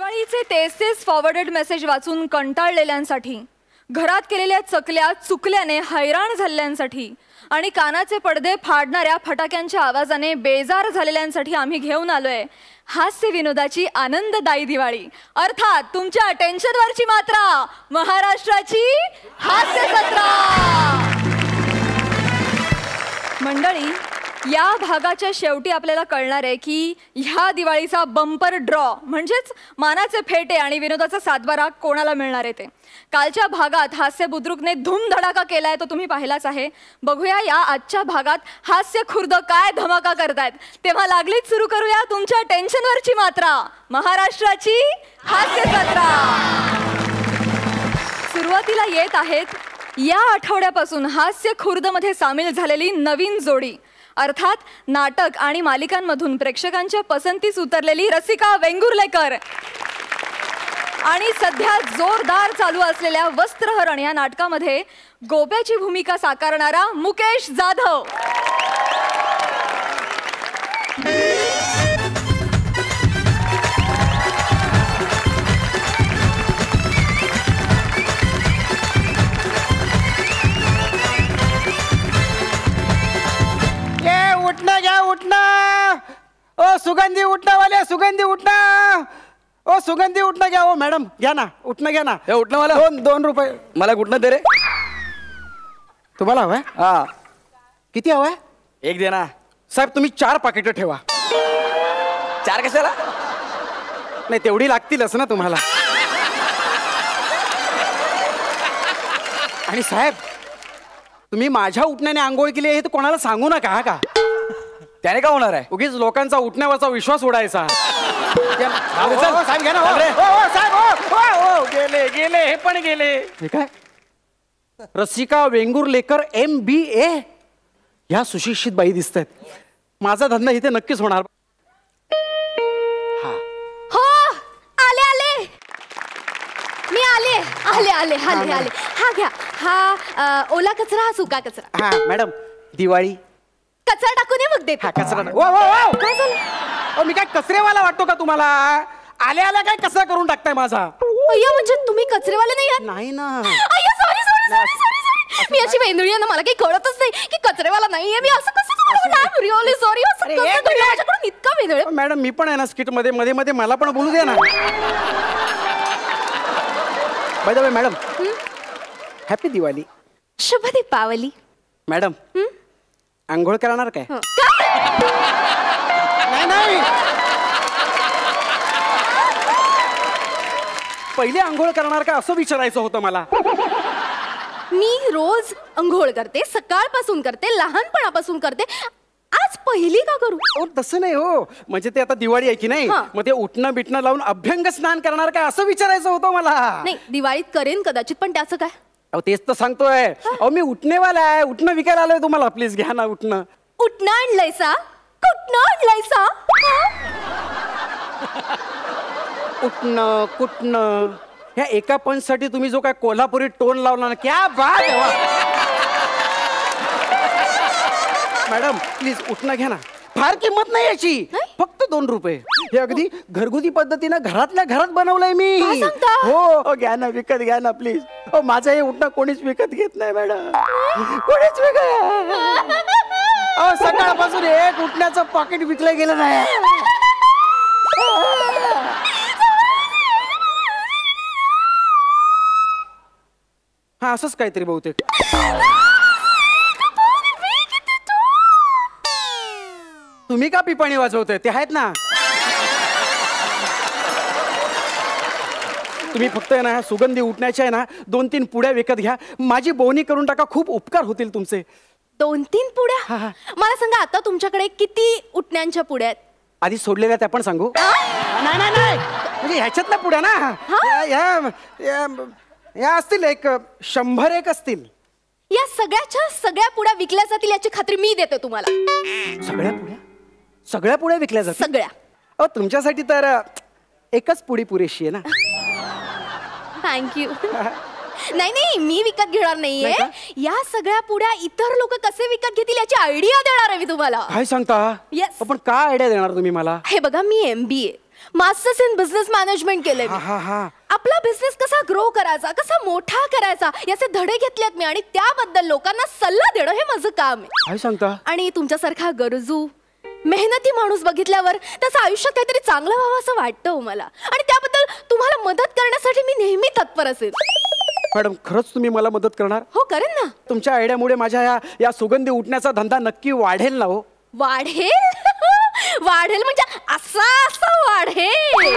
दिवाळीचे तेच forwarded message वाचून कंटाळलेल्यांसाठी, घरात केलेल्या चकल्या चुकल्याने हैराण झालेल्यांसाठी आणि कानाचे पडदे फाडणाऱ्या फटाक्यांच्या आवाजाने बेजार झालेल्यांसाठी आम्ही घेऊन आलोय हास्य विनोदाची आनंददायी दिवाळी, अर्थात तुमच्या टेन्शनवरची मात्रा, महाराष्ट्राची हास्य जत्रा। मंडळी, या भागाच्या शेवटी आपल्याला कळणार आहे की ह्या दिवाळीचा बंपर ड्रॉ म्हणजेच मानाचे फेटे आणि विनोदाचा सातबारा कोणाला मिळणार आहे ते। कालच्या भागात हास्य बुद्रुकने धूमधडाका केलाय तो तुम्ही पाहिलाच आहे। बघूया या आजच्या भागात हास्य खुर्द काय धमाका करतायत। तेव्हा लागलीच सुरू करूया तुमच्या टेन्शनवरची मात्रा, महाराष्ट्राची हास्य जत्रा। सुरुवातीला येत आहेत या आठवड्यापासून हास्य खुर्द मध्ये सामील झालेली नवीन जोडी, अर्थात नाटक आणि मालिकांमधून प्रेक्षकांच्या पसंतीस उतरलेली रसिका वेंगुर्लेकर आणि सध्या जोरदार चालू असलेल्या वस्त्रहरण या नाटकामध्ये गोप्याची भूमिका साकारणारा मुकेश जाधव। उठना घ्या, उठना। ओ सुगंधी उठना वाले, सुगंधी उठना। ओ सुगंधी उठना घ्या। ओ मॅडम घ्या ना, उठना घ्या ना। हे उठना मला दोन रुपये मला कुठनं दे रे। तुम्हाला हवंय? हा, किती हवंय? एक दे ना साहेब। तुम्ही 4 पाकिटं ठेवा। 4 कशाला? नाही तेवढी लागतीलच ना तुम्हाला। आणि साहेब, तुम्ही माझ्या उठण्याने आंघोळ केली हे तर कोणाला सांगू नका हा का? त्याने का होणार आहे? उगीच लोकांचा उठण्यावरचा विश्वास उडायचा। साहेब घ्या ना। गेले गेले, हे पण गेले। हे काय? रसिका वेंगुर्लेकर MBA ह्या सुशिक्षित बाई दिसत आहेत। माझा धंदा इथे नक्कीच होणार। हो, आले आले, मी आले आले आले आले आले। हा घ्या, हा ओला कचरा, हा सुका कचरा। हा मॅडम, दिवाळी कचरा टाकून ये मग देते। हा कचरा। काय झालं? मी काय कचरेवाला वाटतो का तुम्हाला? आल्या आल्या काय कचरा करून टाकताय माझा? अय्या, म्हणजे तुम्ही कचरेवाले नाही आहात? नाही ना। अय्या, sorry sorry sorry sorry sorry, मी अशी वेंदुळी आहे ना, मला काही कळतच नाही की कचरेवाला नाहीये मी। असं कसं तुम्हाला? I am really sorry. असं कसं घडलं माझ्याकडून? इतका वेंदुळे। मॅडम मी पण आहे ना स्किट मध्ये, मध्ये मध्ये मला पण बोलू द्या ना। By the way madam, happy Diwali. शुभ दीपावली। मॅडम, आंघोळ करणार काय? नाही नाही, पहिले आंघोळ करणार का असं विचारायचं होतं मला। मी रोज अंघोळ करते, सकाळपासून करते, लहानपणापासून करते, आज पहिली का करू? ओ तसं नाही हो, म्हणजे ते आता दिवाळी आहे की नाही, मग ते उठणं बिटणं लावून अभ्यंग स्नान करणार काय असं विचारायचं होतं मला। नाही, दिवाळीत करेन कदाचित, पण त्याचं काय? अहो तेच तर सांगतोय। अहो मी उठणेवाला आहे, उठणं विकायला आलोय तुम्हाला। प्लीज घ्या ना उठणं। उठणं आणलंयसा? कुठनं आणलंयसा? उठणं कुठणं ह्या एका पंचसाठी तुम्ही जो काय कोल्हापुरी टोन लावला ना, क्या बात आहे वा। मॅडम प्लीज उठणं घ्या ना, फार किंमत नाही याची, फक्त 2 रुपये। हे अगदी घरगुती पद्धतीनं घरातल्या घरात बनवलंय मी। हो घ्या ना, विकत घ्या ना प्लीज। हो माझं हे उठणं कोणीच विकत घेत नाही मॅडम, कोणीच विकत। अहो सकाळपासून एक उठण्याचं पॉकेट विकलं गेलं नाही। हा असंच काहीतरी बहुतेक। तुम्ही का पिपाणी वाजवतोय? ते आहेत ना। तुम्ही फक्त आहे ना सुगंधी उठण्याच्या आहे ना 2-3 पुड्या विकत घ्या, माझी बोवणी करून टाका, खूप उपकार होतील तुमचे। 2-3 पुड्या? मला सांगा आता तुमच्याकडे किती उठण्यांच्या पुड्या आहेत? आधी सोडलेल्या त्या पण सांगू? नाही नाही नाही, म्हणजे ह्याच्यातल्या पुड्या ना, या असतील एक 100-1 असतील। या सगळ्या पुड्या विकल्या जातील याची खात्री मी देते तुम्हाला। सगळ्या पुड्या विकल्या जातील? सगळ्या। अहो तुमच्यासाठी तर एकच पुडी पुरेशी आहे ना। थँक्यू। नाही नाही, मी विकत घेणार नाहीये। या सगळ्या पुड्या इतर लोक कसे विकत घेतील याची आयडिया देणार आहे मी तुम्हाला। काय सांगता? Yes. पण काय आयडिया देणार तुम्ही मला? हे बघा, मी MBA masters in business management केलंय मी. आपला बिझनेस कसा ग्रो करायचा, कसा मोठा करायचा याचे धडे घेतलेत मी आणि त्याबद्दल लोकांना सल्ला देणं हे माझं काम आहे. काय सांगता? आणि तुमच्यासारखा गरजू मेहनती माणूस बघितल्यावर त्याचं आयुष्यात काहीतरी चांगलं व्हावं असं वाटतं मला आणि त्याबद्दल तुम्हाला मदत करण्यासाठी मी नेहमी तत्पर असेल. मॅडम खरंच तुम्ही मला मदत करणार? हो करेन ना. तुमच्या आयडियामुळे माझ्या या सुगंधी उठण्याचा धंदा नक्की वाढेल ना? हो वाढेल. वाढेल म्हणजे असा वाढेल.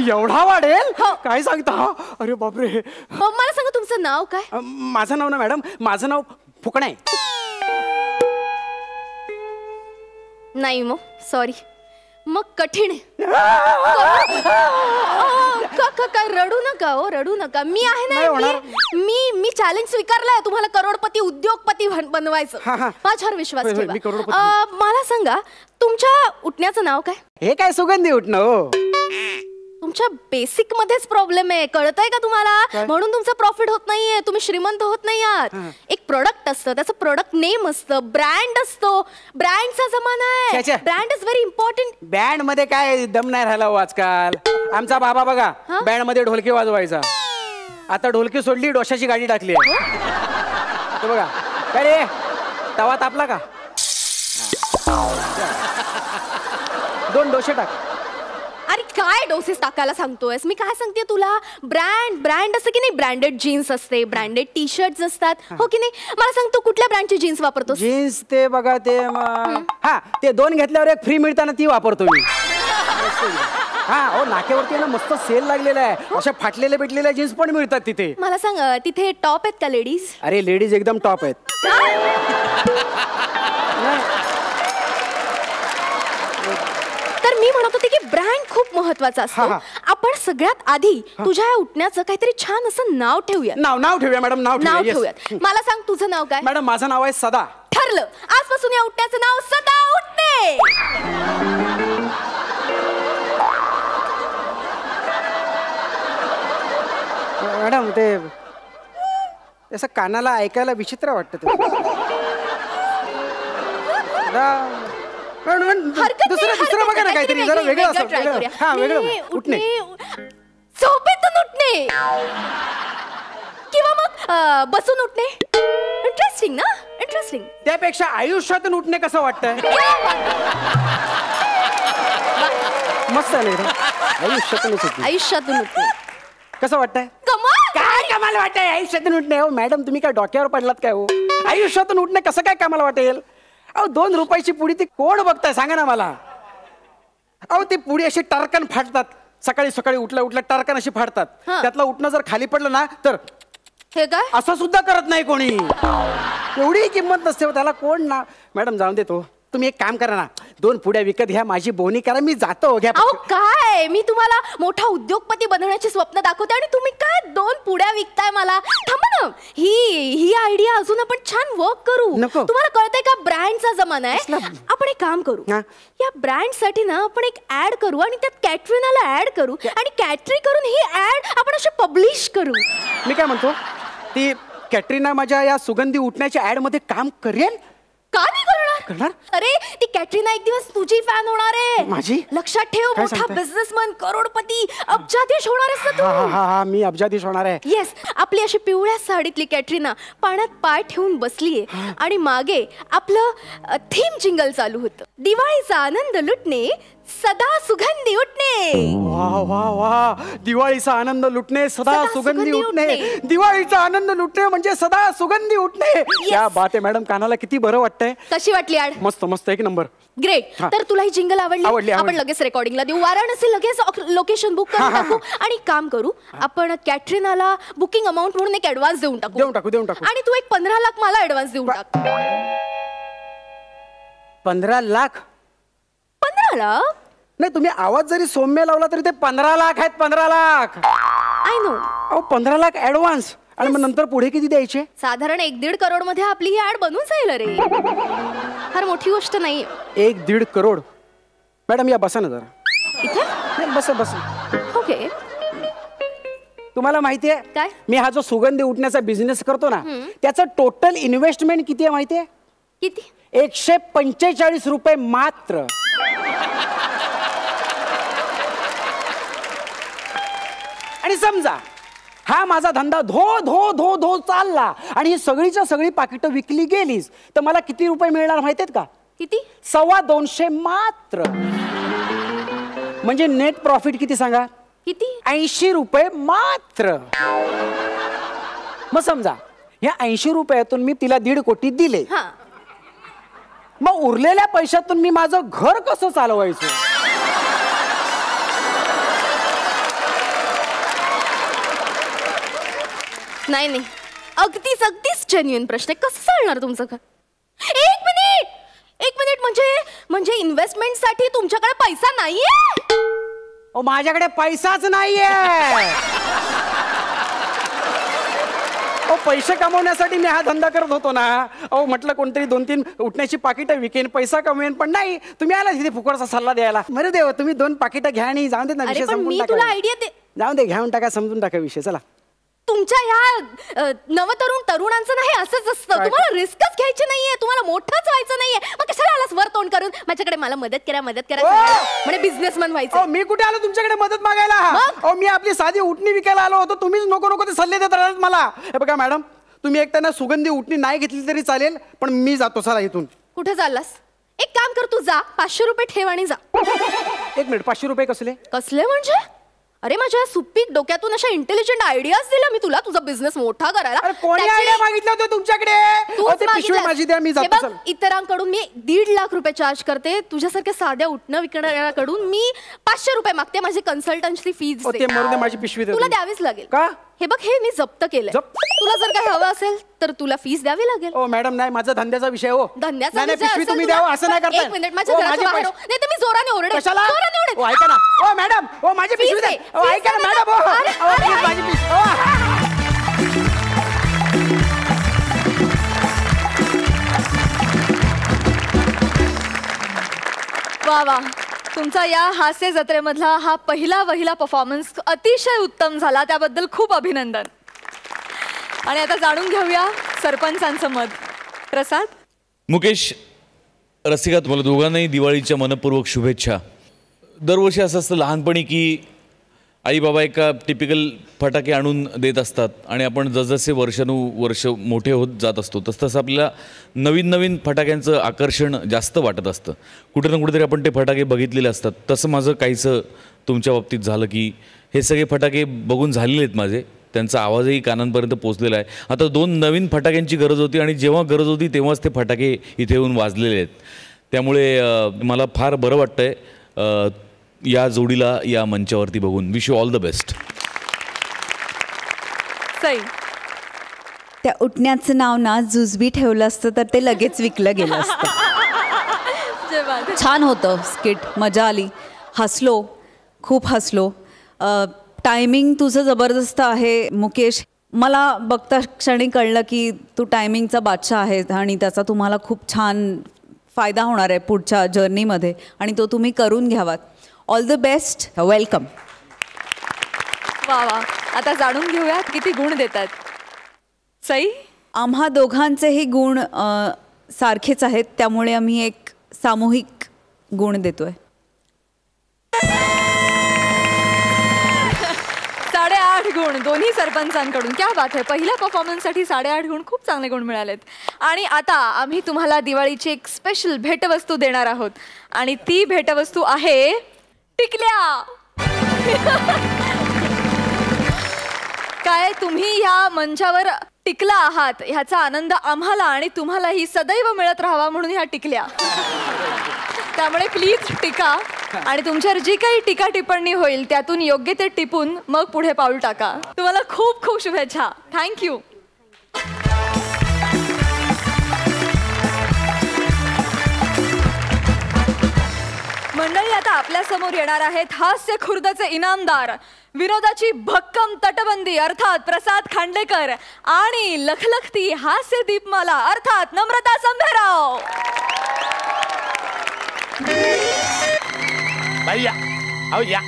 एवढा वाढेल? हो. काय सांगता? अरे बापरे. मला सांगा तुमचं नाव काय? माझं नाव ना मॅडम, माझं नाव फुकणं आहे. नाही मग सॉरी, मग कठीण आहे. काय रडू नका हो, रडू नका. मी आहे ना, मी चॅलेंज स्वीकारलाय तुम्हाला करोडपती उद्योगपती बनवायचं. माझ्यावर विश्वास ठेवा. मला सांगा तुमच्या उठण्याचं नाव काय? हे काय सुगंधी उठणं हो? तुमच्या बेसिक मध्येच प्रॉब्लेम आहे, कळतंय का तुम्हाला? म्हणून तुमचं प्रॉफिट होत नाहीये, तुम्ही श्रीमंत होत नाही आहात. एक प्रोडक्ट असतं, त्याचं प्रोडक्ट नेम असतं, ब्रँड असतो. ब्रँडचा जमाना आहे. Brand is very important. Band मध्ये काय दम नाही राहिला हो आजकाल. आमचा बाबा बघा बँड मध्ये ढोलकी वाजवायचा, आता ढोलकी सोडली, डोशाची गाडी टाकली आहे. बघा काय रे, तवा तापला का? 2 डोसे टाक. अरे काय डोसेस टाकायला सांगतोयस? मी काय सांगते तुला, ब्रँड असं की नाही, ब्रँडेड जीन्स असते, ब्रँडेड टी शर्ट असतात, हो की नाही? मला सांग तू कुठल्या ब्रँडची जीन्स वापरतो? जीन्स ते बघा ते ते 2 घेतल्यावर 1 फ्री मिळताना ती वापरतो मी. हो नाक्यावरती ना मस्त सेल लागलेला आहे, अशा फाटलेल्या भेटलेल्या जीन्स पण मिळतात तिथे. मला सांग तिथे टॉप आहेत का लेडीज? अरे लेडीज एकदम टॉप आहेत. तर मी म्हणत होते की ब्रँड खूप महत्वाचा असतो. आपण सगळ्यात आधी तुझ्या उठण्याचं काहीतरी छान असं नाव ठेवूया. नाव ठेवूया मॅडम, नाव ठेवूयात. मला सांग तुझं नाव काय? मॅडम माझं नाव आहे सदा. ठरलं, आजपासून या उठण्याचं नाव सदा उठणे. मॅडम ते असं कानाला ऐकायला विचित्र वाटतं. दुसरं बघा ना काहीतरी जरा वेगळं असं. वेगळं उठणे, झोपेतून उठणे किंवा मग बसून उठणे. इंटरेस्टिंग ना, इंटरेस्टिंग. त्यापेक्षा आयुष्यातून उठणे कसं वाटतंय? मस्त आहे. आयुष्यातून उठणे कसं वाटतंय? काय कमाल वाटतंय आयुष्यातून उठणे? हो मॅडम तुम्ही काय डोक्यावर पडलात काय? हो आयुष्यातून उठणे कसं काय कमाल वाटेल? अहो 2 रुपयाची पुडी ती कोण बघताय सांगा ना मला. अहो ती पुडी अशी टरकन फाटतात, सकाळी सकाळी उठल्या टरकन अशी फाटतात. त्यातलं उठणं जर खाली पडलं ना तर हे काय असं सुद्धा करत नाही कोणी. एवढी किंमत नसते त्याला कोण ना. मॅडम जाऊन देतो, तुम्ही एक काम करा ना, 2 पुड्या विकत घ्या, माझी बोनी करा, मी जातो. घ्या. अहो काय, मी तुम्हाला मोठा उद्योगपती बनवण्याची स्वप्न दाखवते आणि तुम्ही काय 2 पुड्या विकताय मला? थांबा ना, ही आयडिया अजून आपण छान वर्क करू. तुम्हाला कळतंय का, ब्रँडचा जमाना आहे. आपण एक काम करू, या ब्रँड साठी ना आपण एक ऍड करू आणि त्यात कॅटरीनाला ऍड करू आणि कॅटरी करून ही ऍड आपण अशी पब्लिश करू. मी काय म्हणतो, ती कॅटरीना माझ्या या सुगंधी उठण्याच्या ऍड मध्ये काम करेल का? नाही करणार. अरे ती कॅटरीना एक दिवस तुझी फॅन होणार आहे. माझी? लक्षात ठेव, मोठा बिझनेसमन, करोडपती, अब्जाधीश होणार आहेस तू. मी अब्जाधीश होणार आहे. येस. आपली अशी पिवळ्या साडीतली कॅटरीना पाण्यात पाय ठेवून बसलीये आणि मागे आपलं थीम जिंगल चालू होतं. दिवाळीचा आनंद लुटणे, सदा सुगंधी उठणे. वा वा वा, दिवाळीचा आनंद लुटणे, सदा सुगंधी उठणे. दिवाळीचा आनंद लुटणे म्हणजे सदा सुगंधी उठणे. क्या बात आहे मॅडम, कानाला किती बरं वाटतंय. कशी वाटली ऍड? मस्त मस्त, एक नंबर. ग्रेट. तर तुला ही जिंगल आवडली? आपण लगेच रेकॉर्डिंगला देऊ. वाराणसी लगेच लोकेशन बुक करून टाकू आणि काम करू, आपण कॅटरीनाला बुकिंग अमाऊंट म्हणून एक ऍडव्हान्स देऊन टाकू. आणि तू एक 15 लाख मला ऍडव्हान्स देऊन टाक. 15 लाख? 15 लाख नाही, तुम्ही आवाज जरी सौम्य लावला तरी ते 15 लाख आहेत. 15 लाख. I know. अहो 15 लाख ऍडव्हान्स आणि मग नंतर पुढे किती द्यायचे? साधारण 1-1.5 करोड मध्ये आपली ही ऍड बनून जाईल. अरे फार मोठी गोष्ट नाही. 1-1.5 करोड? मॅडम या बसा ना जरा इथे. बस. ओके. तुम्हाला माहितीये काय? मी हा जो सुगंधी उठण्याचा बिझनेस करतो ना, त्याचं टोटल इन्व्हेस्टमेंट किती आहे माहितीये? किती? 145 रुपये मात्र. आणि समजा हा माझा धंदा धो धो धो धो चालला आणि ही सगळीच्या सगळी पाकिटं विकली गेलीस तर मला किती रुपये मिळणार माहितीत का? किती? 250 मात्र. म्हणजे नेट प्रॉफिट किती सांगा? किती? 80 रुपये मात्र. मग समजा या 80 रुपयातून मी तिला 1.5 कोटी दिले, मग उरलेल्या पैशातून मी माझं घर कसं चालवायचं? नाही नाही, अगदीच जेन्युइन प्रश्न आहे. कसं चालणार तुमचं घर? एक मिनिट म्हणजे इन्व्हेस्टमेंट साठी तुमच्याकडे पैसा नाहीये? माझ्याकडे पैसाच नाहीये. पैसे कमवण्यासाठी मी हा धंदा करत होतो ना. म्हटलं कोणतरी 2-3 उठण्याची पाकिटं विकेन, पैसा कमवेन, पण नाही, तुम्ही आला तिथे फुकटचा सल्ला द्यायला. मरे देव, तुम्ही 2 पाकिटं घ्या आणि जाऊन दे ना, विषय संपून टाका. तुला आयडिया दे. जाऊन दे, घेऊन टाका, समजून टाका विषय. चला. तुमच्या ह्या तरुणांचं नाही असंच असतं. तुम्हाला रिस्कच घ्यायची नाहीये, तुम्हाला मोठंच व्हायचं नाहीये. मग कशाला आलास वर तोंड करून माझ्याकडे मला मदत करा म्हणजे बिझनेसमॅन व्हायचं? मी कुठे आलो तुमच्याकडे मदत मागायला? मी आपली साधी उटणी विकायला आलो होतो. तुम्हीच नको ते सल्ले देत राहतात मला. हे बघा मॅडम, तुम्ही एक त्यांना सुगंधी उटणी नाही घेतली तरी चालेल, पण मी जातो. चला इथून. कुठे चाललास? एक काम कर, तू जा, 500 रुपये ठेव आणि जा. 1 मिनिट, 500 रुपये कसले? कसले म्हणजे? अरे माझ्या सुपीक डोक्यातून अशा इंटेलिजंट आयडियाज दिला मी तुला तुझा बिझनेस मोठा करायला. कोणी आयडिया मागितलं होतं तुमच्याकडे? पिशवी माझी द्या, मी जातो. इतरांकडून मी 1.5 लाख रुपये चार्ज करते, तुझ्यासारख्या साध्या उठणं विकणाऱ्याकडून मी 500 रुपये मागते. माझी कन्सल्टन्सी फीज माझी पिशवी तुला द्यावीच लागेल. का? हे बघ, हे मी जप्त केलंय. तुला जर काही हवं असेल तर तुला फीस द्यावी लागेल. मॅडम, नाही, माझा धंद्याचा विषय. धंद्याचा पिशवी तुम्ही द्यावं असं नाही करता. 1 मिनिट, माझ्या घराच्या बाहेर नाही तर मी जोराने ओरडेन. कशाला? जोराने ऐका ना. मॅडम, माझी पिशवी द्या. ऐका ना मॅडम, माझी पिशवी. वा वा, तुमचा या हास्य जत्रेमधला हा पहिला परफॉर्मन्स अतिशय उत्तम झाला, त्याबद्दल खूप अभिनंदन. आणि आता जाणून घेऊया सरपंचांचं मत. प्रसाद. मुकेश, रसिका, तुम्हाला दोघांनाही दिवाळीच्या मनपूर्वक शुभेच्छा. दरवर्षी असं असतं लहानपणी की आई बाबा एका टिपिकल फटाके आणून देत असतात आणि आपण जसजसे वर्ष मोठे होत जात असतो तसं आपल्याला नवीन फटाक्यांचं आकर्षण जास्त वाटत असतं. कुठे ना कुठेतरी आपण ते फटाके बघितलेले असतात. तसं माझं काहीसं तुमच्या बाबतीत झालं की हे सगळे फटाके बघून झालेले आहेत माझे, त्यांचा आवाजही कानांपर्यंत पोचलेला आहे. आता 2 नवीन फटाक्यांची गरज होती आणि जेव्हा गरज होती तेव्हाच ते फटाके इथे येऊन वाजलेले आहेत. त्यामुळे मला फार बरं वाटतंय या जोडीला या मंचावरती बघून. Wish you all the best. Sai. त्या उठण्याचं नाव ना जुजबी ठेवलं असतं तर ते लगेच विकलं गेलं असतं. छान होतं स्किट, मजा आली, हसलो, खूप हसलो. टायमिंग तुझं जबरदस्त आहे मुकेश. मला बघता क्षणी कळलं की तू टायमिंगचा बादशाह आहे आणि त्याचा तुम्हाला खूप छान फायदा होणार आहे पुढच्या जर्नीमध्ये आणि तो तुम्ही करून घ्यावात. All the best, welcome. वा वा, आता जाणून घेऊया किती गुण देतात. सई. आम्हा दोघांचेही गुण सारखेच आहेत, त्यामुळे आम्ही एक सामूहिक गुण देतोय. 8.5 गुण दोन्ही सरपंचांकडून. क्या बात आहे. पहिल्या परफॉर्मन्ससाठी 8.5 गुण, खूप चांगले गुण मिळालेत. आणि आता आम्ही तुम्हाला दिवाळीची एक स्पेशल भेटवस्तू देणार आहोत आणि ती भेटवस्तू आहे टिकल्या. काय तुम्ही ह्या मंचावर टिकला आहात ह्याचा आनंद आम्हाला आणि तुम्हालाही सदैव मिळत राहावा म्हणून ह्या टिकल्या. त्यामुळे प्लीज टिका आणि तुमच्यावर जी काही टीका टिप्पणी होईल त्यातून योग्य ते टिपून मग पुढे पाऊल टाका. तुम्हाला खूप खूप शुभेच्छा. थँक्यू. मंडळी, आता आपल्या समोर येणार आहेत हास्य खुर्दचे इनामदार, विनोदाची भक्कम तटबंदी अर्थात प्रसाद खांडेकर आणि लखलखती हास्य दीपमाला अर्थात नम्रता संभेराव. बाई या, अहो या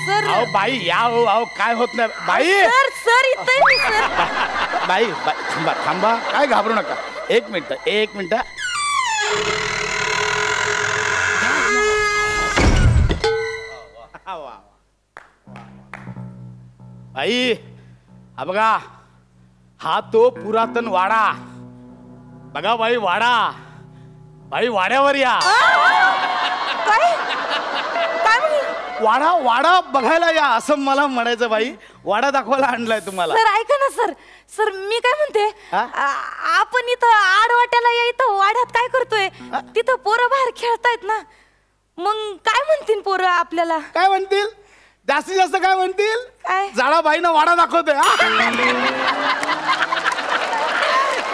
सर. अहो बाई या, अहो काय होत नाही बाई. सर सर इथे मी सर. बाई थांबा थांबा, काय घाबरू नका. एक मिनिट. बाई हा बघा, हा तो पुरातन वाडा बघा बाई. वाडा बाई, वाड्यावर या. वाडा वाडा बघायला या असं मला म्हणायचं बाई. वाडा दाखवायला आणलाय तुम्हाला. सर ऐका ना सर. सर मी काय म्हणते, आपण इथं आडवाट्याला या, इथं वाड्यात काय करतोय? तिथं पोरं बाहेर खेळतायत ना, मग काय म्हणतील पोरं आपल्याला? काय म्हणतील? जास्तीत जास्त काय म्हणतील? काय? जाळाबाईनं वाडा दाखवतोय.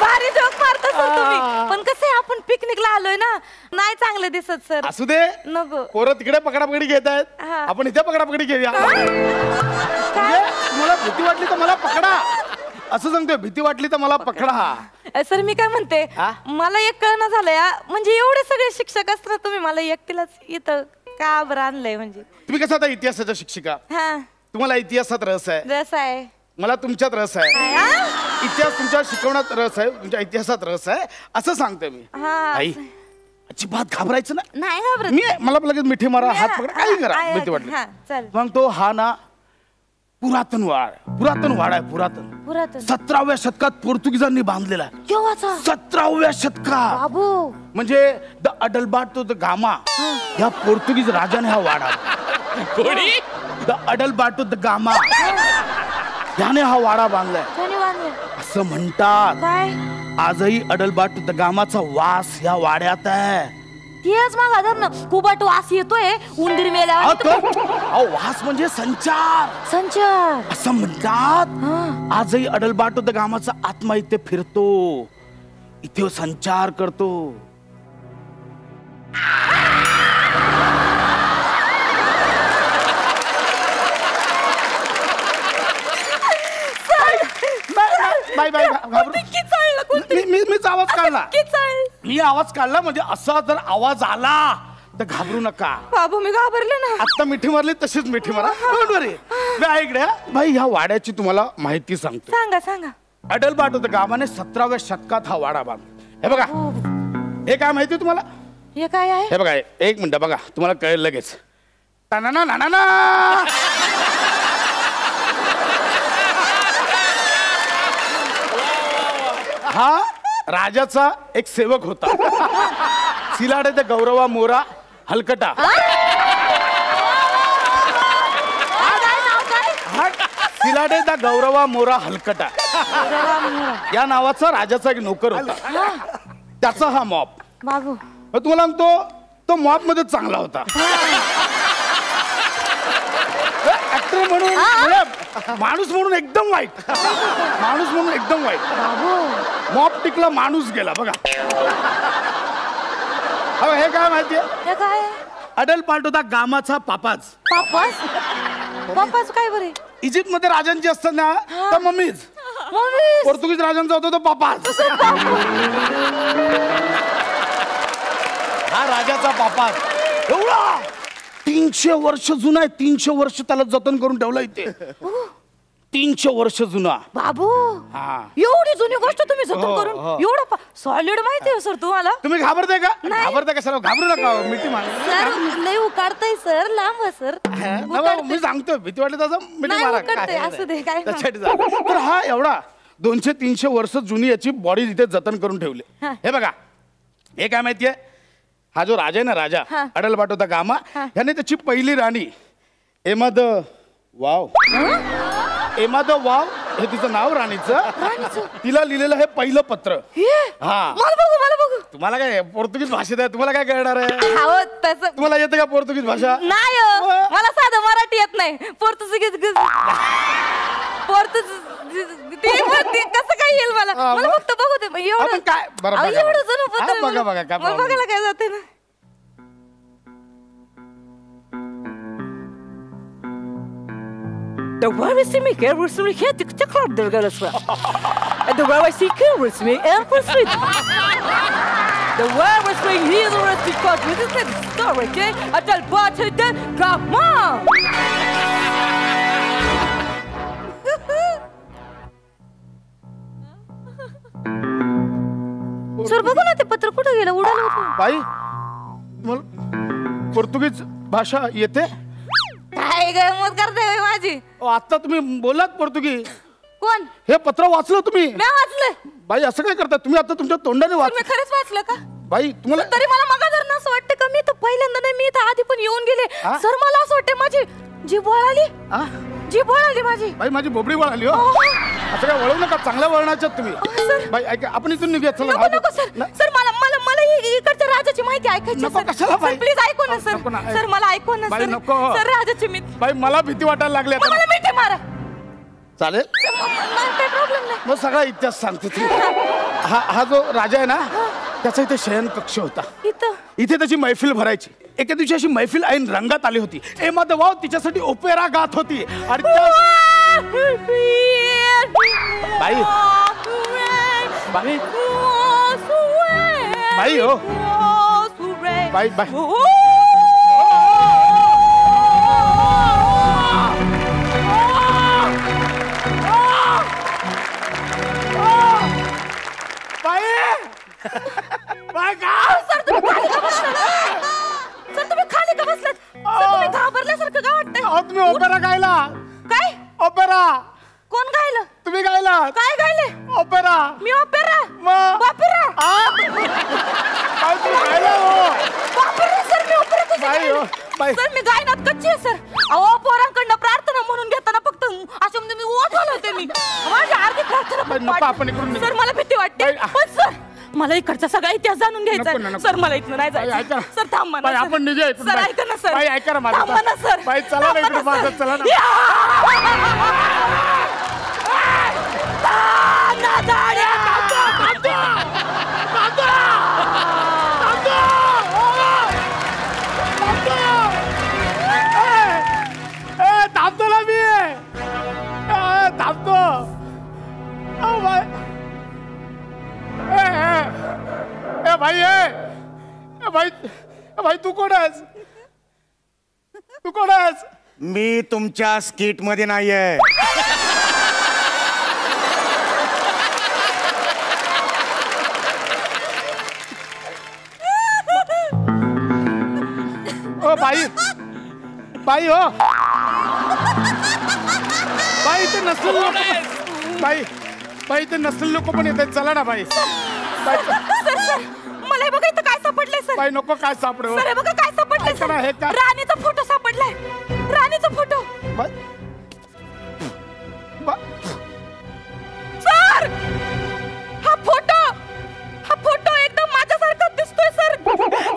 भारी जोक मारता सर तुम्ही. पण कसं आहे, आपण पिकनिकला आलोय ना, नाही चांगलं दिसत सर. असू दे, नको. पोरं तिकडे पकडापकडी घेत आहेत, हा. आपण इथे पकडापकडी घेऊया. म्हणजे मला भीती वाटली तर मला पकडा असं सांगतोय. भीती वाटली तर मला पकडा. सर मी काय म्हणते, मला एक कळणं झालंय, म्हणजे एवढे सगळे शिक्षक असतात, तुम्ही मला एकटीलाच इथं का बरं आणलंय? म्हणजे तुम्ही कसं आता इतिहासाच्या शिक्षिका, हा तुम्हाला इतिहासात रस आहे, रस आहे. मला तुमच्यात रस आहे. इतिहास तुमच्या शिकवण्यात रस आहे, तुमच्या इतिहासात रस आहे असं सांगतोय मी. आई अजिबात घाबरायचं ना. नाही घाबरत मी मला लगेच मिठी मारा, हात पकडा, काही करा, भीती वाटली. मग तो हा ना पुरातन वाड आहे. पुरातन 17व्या शतकात पोर्तुगीजांनी बांधलेला. 17व्या शतकात. बाबू म्हणजे द अडल्बार्टो द गामा या पोर्तुगीज राजाने हा वाडा. कोणी? द अडल्बार्टो द गामा याने हा वाडा बांधलाय असं म्हणतात. आजही अडल्बार्टो द गामाचा वास या वाड्यात आहे. तेच मग आदर कुबाट वास येतोय, उंदीर मेल्यावर. वास म्हणजे संचार असं म्हणतात. आजही अडल्बार्टो द गामाचा आत्मा इथे फिरतो, इथे संचार करतो. मीच आवाज काढला. मी आवाज काढला म्हणजे असा जर आवाज आला तर घाबरू नका. बाबू मी घाबरले ना. आता मिठी मारली तशीच मिठी मारा. इकडे भाई, ह्या वाड्याची तुम्हाला माहिती सांगतो. सांगा. अडल्बार्टो द गामाने 17व्या शतकात हा वाडा बांधला. हे बघा, हे काय माहिती तुम्हाला? हे काय आहे? हे बघा, एक मिनिट बघा, तुम्हाला कळेल लगेच. हा राजाचा एक सेवक होता, सिलाडे द गौरवा मोरा हलकटा. सिलाडे द गौरवा मोरा हलकटा या नावाचा राजाचा एक नोकर होता. त्याचा हा मॉप. बाबू तुम्हाला सांगतो, तो मॉप मध्ये चांगला होता. ऍक्टर म्हणून, माणूस म्हणून एकदम वाईट. मॉप टिकला, माणूस गेला. बघा हे काय माहितीये? अडल्बार्टो द गामाचा पापाच. काय बरे? इजिप्त मध्ये राजांची असतात ना, तर मम्मीज. पोर्तुगीज राजांचा होता तो पापाच. हा राजाचा पापाच एवढा 300 वर्ष जुना आहे. 300 वर्ष त्याला जतन करून ठेवलं इथे. 300 वर्ष जुना. बाबू एवढी जुनी गोष्ट तुम्ही जतन करून एवढं सॉलिड माहिती आहे सर तुम्हाला? तुम्ही घाबरताय का? घाबरताय का? सर घाबरू नका. मिठी मार. लय उकाडताय सर, लांब सर. मी सांगतोय, भीती वाटली तसं मिठी मारा. असू दे काय. तर हा एवढा 200-300 वर्ष जुनी याची बॉडी इथे जतन करून ठेवली. हे बघा, हे काय माहितीये? हा जो राजा आहे ना, राजा अडल्बार्टो द गामा, याने त्याची पहिली राणी एमा द वाव हे तिचं नाव राणीचं, तिला लिहिलेलं हे पहिलं पत्र. मला बघू. तुम्हाला काय पोर्तुगीज भाषेत आहे, तुम्हाला काय कळणार आहे? तुम्हाला येते का पोर्तुगीज भाषा? नाही, मला साधं मराठी येत नाही. पोर्तुगीज कसं काय येईल मला? फक्त बघू दे. एवढं काय एवढं जण बघा काय बघायला काय जाते ना. The world is me, care was me, can't take the club, they're gonna swell. And the world I see care was me, and for sweet. The world was me, he's the rest because we just let the story, okay? I tell Bart to them, come on! Sir बघू ना, ते पत्र कुठं गेलं? उडालं होतं. बाई, पोर्तुगीज भाषा येते? काय गंमत करते होय माझी? आता तुम्ही बोललात पोर्तुगीज. कोण? हे पत्र वाचलं तुम्ही? मी वाचलंय. बाई असं काय करता तुम्ही? आता तुमच्या तोंडाने मी वाच. खरंच वाचलं का? बाई तुम्हाला तरी मला मगा जर असं वाटतं का मी तर पहिल्यांदा नाही, मी तर आधी पण येऊन गेले. हा? सर मला असं वाटतं माझी जीभ वळाली. हा? जीभ वळाली माझी. बाई माझी बोबडी वळाली हो. असं काय वळवू नका, चांगल्या वळणाच्या तुम्ही. सर. बाई ऐका, आपण इथून निघूया. चला नको नको सर. सर मला मला मला इकडच्या राजाची माहिती ऐकायची. नको, कशाला बाई? प्लीज ऐकू ना सर. नको ना. सर मला ऐकू ना बाई, सर. नको. सर राजाची मी. बाई मला भीती वाटायला लागली आता. मला मिठी मारा. चालेल, काय प्रॉब्लेम नाही. मग सगळा इतिहास सांगतो ती. हा जो राजा आहे ना, त्याचा इथे शयन कक्ष होता. इथे त्याची मैफिल भरायची. एके दिवशी अशी मैफिल ऐन रंगात आली होती. एमा द वाव तिच्यासाठी ओपेरा गात होती. आणि बाई बाई बाई हो बाई बाई बाई सर तुम्ही खाली का बसलात? सर तुम्ही घाबरल्यासारखं का वाटतंय? तुम्ही ओपेरा गायला. काय? ओपेरा. कोण गायलं? तुम्ही गायला. काय गायले? ओपेरा. मी ओपेरा. मग बापेरा. काय तुम्ही गायला हो? बापेरा सर, मी ओपेरा कशी बाई हो, बाई. सर मी गायनात कच्ची आहे सर. अहो पोरांकडनं प्रार्थना म्हणून घेताना फक्त अशा म्हणजे मी ओढवलं होते मी. माझी अर्धी प्रार्थना बाई, नको आपण इकडून निघू. सर मला भीती वाटते. बाई, पण सर मला इकडचा सगळा इतिहास जाणून घ्यायचा नको ना, आहे. नको. सर मला इथनं नाही बाई, ऐका जायचं. ना. सर थांबा ना बाई, सर. आपण निघूया इथून. सर बाई. ऐका ना सर. बाई, ऐका ना माझं. थांबा ना सर. बाई, चला ना थांबा इकडे माझं, सर. चला ना. थांबतो ना मी. थांबतो. भाई तू कोण आहेस? तू कोण आहेस? मी तुमच्या स्किट मध्ये नाहीये. ओ बाई बाई हो बाई, ते नसलेले लोक बाई बाई ते नसलेले लोक पण येतात. चला ना बाई. बाई सर सर मला हे बघा इथं काय सापडलंय सर. बाई नको काय सापडे. सर हे बघा काय सापडलंय ऐका ना, हे सर. काय? राणीचा फोटो सापडलाय. राणीचा फोटो. सर हा फोटो एकदम माझ्यासारखा दिसतोय सर.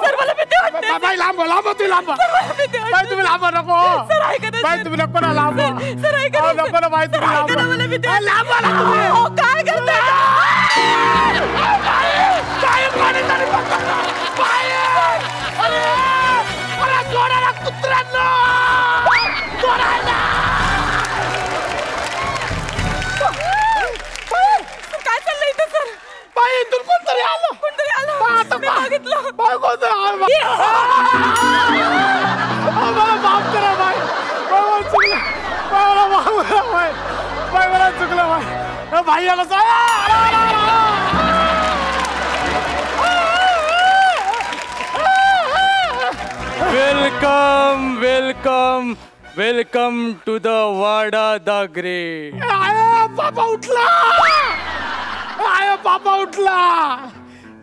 सर मला भीती वाटते. बाई लांब लांब तू लांब. बाई तुम्ही लांब नको. सर ऐका ना. बाई तुम्ही नको ना लांब. सर ऐका ना. नको ना बाई तुम्ही लांब. मला भीती वाटते. लांब ना तुम्ही. हो काय करताय? काय कोणीतरी पकडा. बाई अरे अरे सोडा ना कुत्र्यांना. सोडा ना. काय चाललंय इथं सर? बाई इथून कोणतरी आलं. कोणतरी आलं. मी बघितलं. बाई कोणतरी आलं. मला माफ करा बाई. मला चुकलं. मला माफ करा बाई. बाई मला चुकलं बाई. बाई आला welcome welcome welcome to the wada the great. बाबा उठला. बाबा उठला.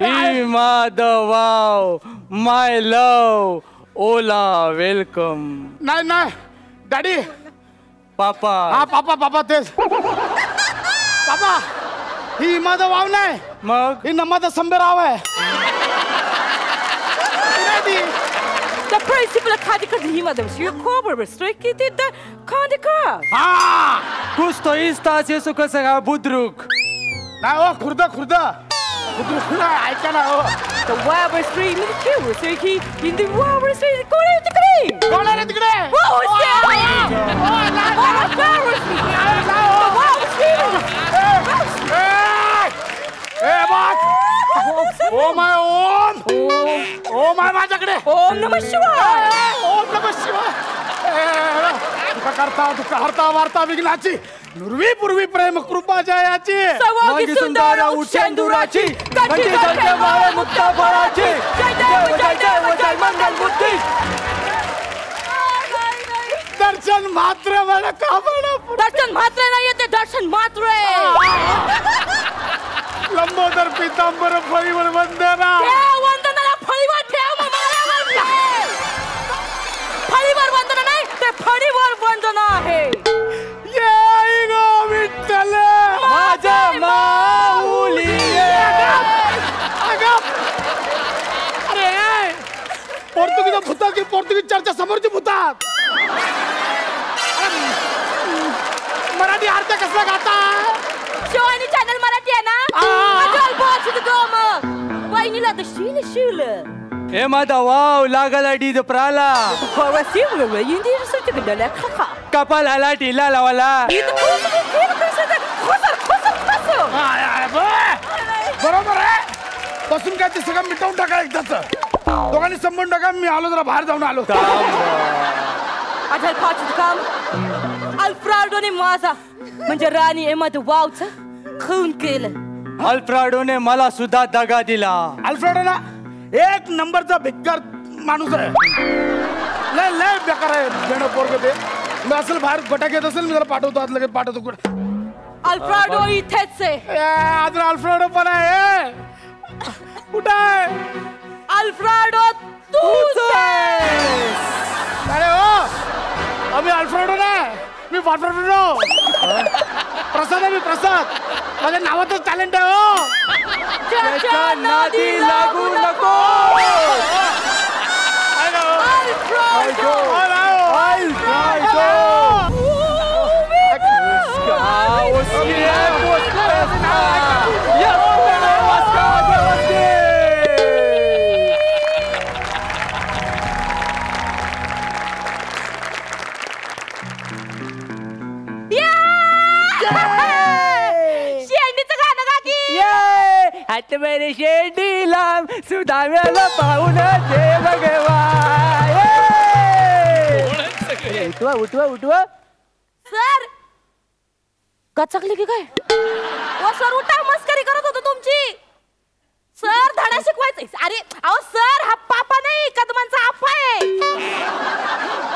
इमा द वाव माय लव ओला वेलकम. नाही नाही डॅडी. पापा. हा पापा पापा तेच. पापा ही माझा वाव नाही. मग ही नमादा संबेराव आहे. The principal khadi madam, you cover strike it the khadi का. हा कुस्तो इस्ता से सुख सगा बुद्रुक. नाही हो खुर्द खुर्द खुर्द नाही. ऐका ना हो. The Waver Street in the queue, so he in the Waver Street. कोण आहे तिकडे? कोण आहे तिकडे? Oh my Om. Oh my माझ्याकडे. ओम नमः शिवाय. ओम नमः शिवाय. तुका करता तुका हरता वार्ता विघ्नाची नुर्वी पूर्वी प्रेम कृपा जयाची. सवागी सुंदर उच्चेंदुराची कंठी जलते वाळे मुक्ता फळाची. जय देव जय देव जय मंगल बुद्धी. तर दर्शन मात्र मला का दर्शन मात्र नाहीये ते दर्शन मात्र आहे. लंबोदर पीतांबर फळीवर वंदना. वंदनाला फळीवर ठेव. फळीवर वंदना नाही ते फळीवर वंदना आहे. ये गो विठ्ठल माझा माऊली. अरे पोर्तुगीज भूता की पोर्तुगीज चर्चा समोरची भूतात. मराठी आरत्या कसला गाता. शिवानी चॅनल मराठी आहे ना. चल बस गो मग. वहिनीला तर शिल. हे माझा वाव लागला डीज प्राला. कपालाला ढिला लावाला. बरोबर आहे. बसून काय ते सगळं मिटवून टाका एकदाच. दोघांनी संबंध टाका. मी आलो जरा बाहेर जाऊन आलो. आता खायचं काम अल्फ्राडोने माझा म्हणजे राणी एमाद वावचं खून केलं. अल्फ्राडोने मला सुद्धा दगा दिला. अल्फ्रेडो ना एक नंबरचा भिक्कार माणूस आहे. लय लय बेकार आहे. जण पोरग ते मी असेल बाहेर गोटा घेत असेल मी जरा पाठवतो. आज लगेच पाठवतो. कुठे अल्फ्राडो इथेच आहे. अजून अल्फ्रेडो पण आहे. कुठं आहे अल्फ्राडो तूच आहेस. अरे हो आम्ही अल्फ्रेडो नाही. मी अल्फ्रेडो प्रसाद आहे. मी प्रसाद. माझ्या नावातच टॅलेंट आहे. हो त्याच्या नादी लागू नको. अल्फ्राडो हात मेरे शेंडी लांब सुदाम्याला पाहून दे भगवान. उठवा उठवा उठवा. सर कचकली की काय. ओ सर उठा. मस्करी करत होतो तुमची. सर धडा शिकवायचा. अरे अहो सर हा पापा नाही कदमांचा आपा आहे.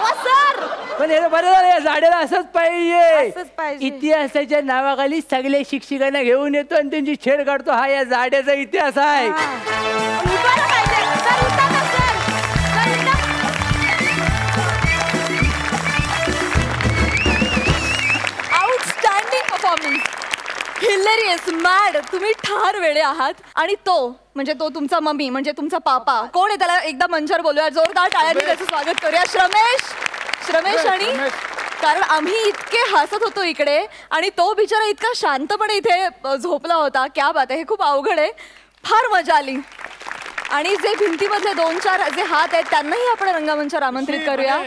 ओ सर पण हे बरं झालं. या झाडाला असंच पाहिजे. इतिहासाच्या नावाखाली सगळ्या शिक्षकांना घेऊन येतो आणि त्यांची छेड काढतो. हा या झाडाचा इतिहास आहे. Outstanding performance. हिलेरियस. मॅड. तुम्ही ठार वेळे आहात. आणि तो म्हणजे तो तुमचा मम्मी म्हणजे तुमचा पापा कोण आहे त्याला एकदा मंचावर बोलूया. जोरदार टाळ्यांनी त्याचं स्वागत करूया. श्रमेश आणि कारण आम्ही इतके हसत होतो इकडे आणि तो बिचारा इतका शांतपणे इथे झोपला होता. क्या बात आहे. हे खूप अवघड आहे. फार मजा आली. आणि जे भिंतीमधले 2-4 जे हात आहेत त्यांनाही आपण रंगमंचावर आमंत्रित करूया.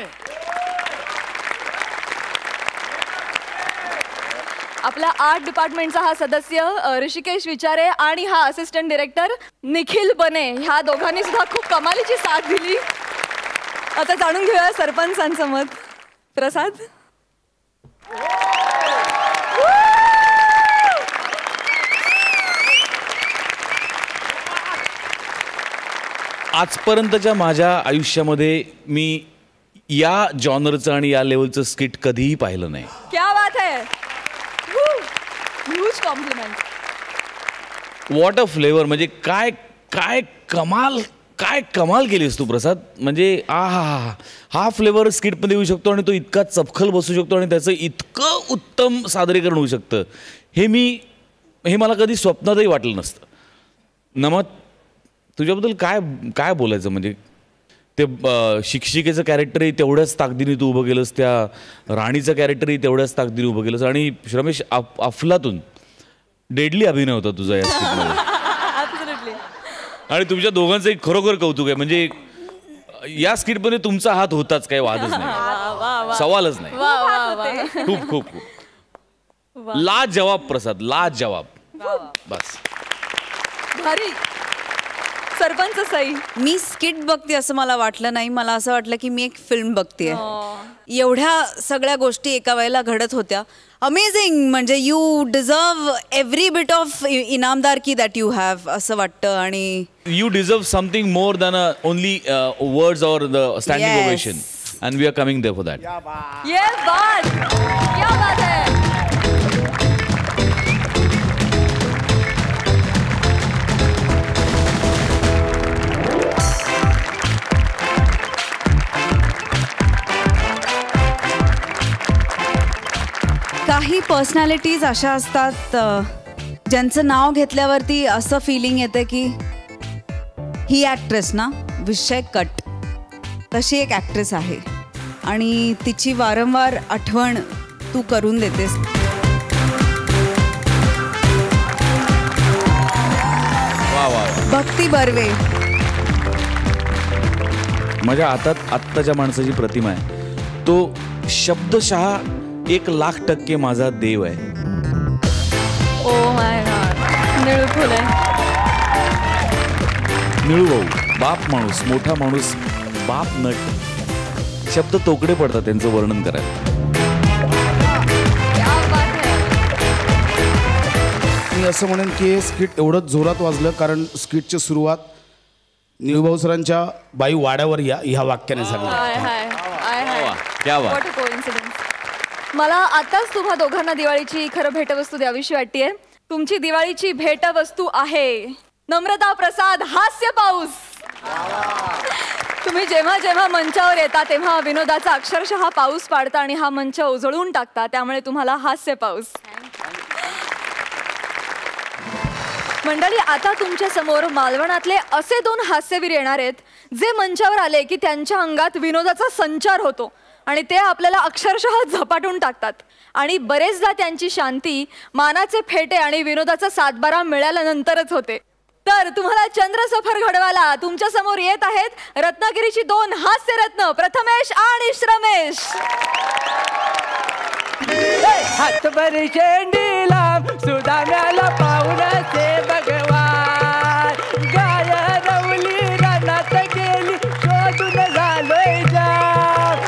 आपला आर्ट डिपार्टमेंटचा हा सदस्य ऋषिकेश विचारे आणि हा असिस्टंट डिरेक्टर निखिल बने ह्या दोघांनी सुद्धा खूप कमालीची साथ दिली. आता जाणून घेऊया सरपंचांचं मत. प्रसाद. आजपर्यंतच्या माझ्या आयुष्यामध्ये मी या जॉनरचं आणि या लेवलचं स्किट कधीही पाहिलं नाही. क्या बात है. Huge compliment. What a flavour. म्हणजे काय काय कमाल केलीस तू प्रसाद. म्हणजे हा फ्लेवर स्किटमध्ये येऊ शकतो आणि तो इतका चपखल बसू शकतो आणि त्याचं इतकं उत्तम सादरीकरण होऊ शकतं. हे मला कधी स्वप्नातही वाटलं नसतं. नमत तुझ्याबद्दल काय बोलायचं. म्हणजे ते शिक्षिकेचं कॅरेक्टरही तेवढ्याच ताकदीने तू उभं केलंस. त्या राणीचं कॅरेक्टरही तेवढ्याच ताकदीने उभं केलंस. आणि श्रमेश अफलातून डेडली अभिनय होता तुझा या स्किटमध्ये. आणि तुमच्या दोघांचं एक खरोखर कौतुक आहे. म्हणजे या स्किटमध्ये तुमचा हात होताच. काही वादच नाही. सवालच नाही. खूप खूप खूप लाजवाब प्रसाद. लाजवाब. बस भारी. सरपंच सई. मी स्किट बघते असं मला वाटलं नाही. मला असं वाटलं की मी एक फिल्म बघतेय. एवढ्या सगळ्या गोष्टी एका वेळेला घडत होत्या. अमेझिंग. म्हणजे you deserve every bit of इनामदारकी दॅट यू हॅव असं वाटतं. आणि you deserve something more than only words or the standing ovation. And we are coming there for that. ये बात क्या बात है. काही पर्सनॅलिटीज अशा असतात ज्यांचं नाव घेतल्यावरती असं फिलिंग येतं की ही ॲक्ट्रेस ना विषय कट. तशी एक ॲक्ट्रेस आहे आणि तिची वारंवार आठवण तू करून देतेस. भक्ती बर्वे माझ्या हातात आत्ताच्या माणसाची प्रतिमा आहे. तो शब्दशः 1,00,000% माझा देव आहे. Oh my God. निळू फुल आहे. निळू भाऊ बाप माणूस, मोठा माणूस, बाप नट. शब्द तोकडे पडतात त्यांचं वर्णन करायला. मी असं म्हणेन की हे स्किट एवढं जोरात वाजलं कारण स्किटची सुरुवात निळूभाऊ सरांच्या बाई वाड्यावर या ह्या वाक्याने झाली. मला आताच तुम्हा दोघांना दिवाळीची खरं भेटवस्तू द्यावीशी वाटतेय. तुमची दिवाळीची भेटवस्तू आहे नम्रता प्रसाद हास्य पाऊस. तुम्ही जेव्हा जेव्हा मंचावर येता तेव्हा विनोदाचा अक्षरशः पाऊस पाडता आणि हा मंच उजळून टाकता. त्यामुळे तुम्हाला हास्य पाऊस. मंडळी, आता तुमच्या समोर मालवणातले असे 2 हास्यवीर येणार आहेत जे मंचावर आले की त्यांच्या अंगात विनोदाचा संचार होतो आणि ते आपल्याला अक्षरशः झपाटून टाकतात. आणि बरेचदा त्यांची शांती मानाचे फेटे आणि विनोदाचा सातबारा मिळाल्यानंतरच होते. तर तुम्हाला चंद्र सफर घडवायला तुमच्या समोर येत आहेत रत्नागिरीची 2 हास्यरत्न प्रथमेश आणि श्रमेश. हातभर शेंडीला सुदाम्याला पाहुण्याचे भगवान. गाय रवली रानात गेली शोधून झालोय जाम.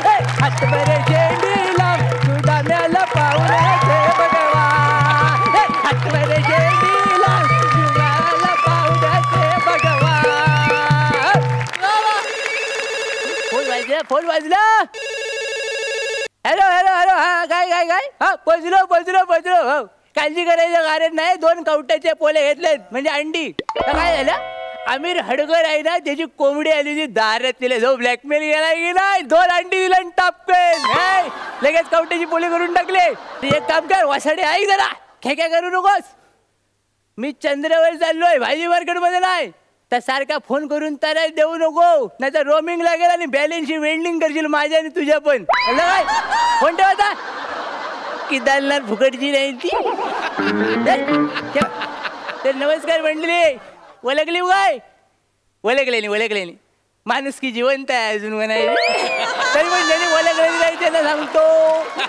हातभर शेंडीला सुदाम्याला पाहुण्याचे भगवान. हातभर शेंडीला सुदाम्याला पाहुण्याचे भगवान. फोन वाजला. Hello hello hello. हा काय काय काय. हा पोचलो. हो काळजी करायचं कारण नाही. 2 कवट्याचे पोले घेतलेत म्हणजे अंडी. काय झालं आमिर हडगर आहे ना त्याची कोंबडी आली होती दारात. तिला जो ब्लॅकमेल गेला की नाही 2 अंडी दिला टापकेन. लगेच कवट्याची पोले करून टाकले. एक काम कर वासाडे ऐक जरा खेक्या करू नकोस. मी चंद्रावर चाललोय भाजी मार्केटमध्ये नाही. तर सारखा फोन करून तर देऊ नको नाही तर रोमिंग लागेल आणि बॅलन्सची वेल्डिंग करशील माझ्या आणि तुझ्या पण. काय फोन ठेवायचा की दालनार फुकटची नाही ती. तर नमस्कार मंडळी. ओळखली काय. ओळखले माणूस की जिवंत आहे अजून म्हणायला. तरी पण ज्यांनी ओळखलेली नाही त्यांना सांगतो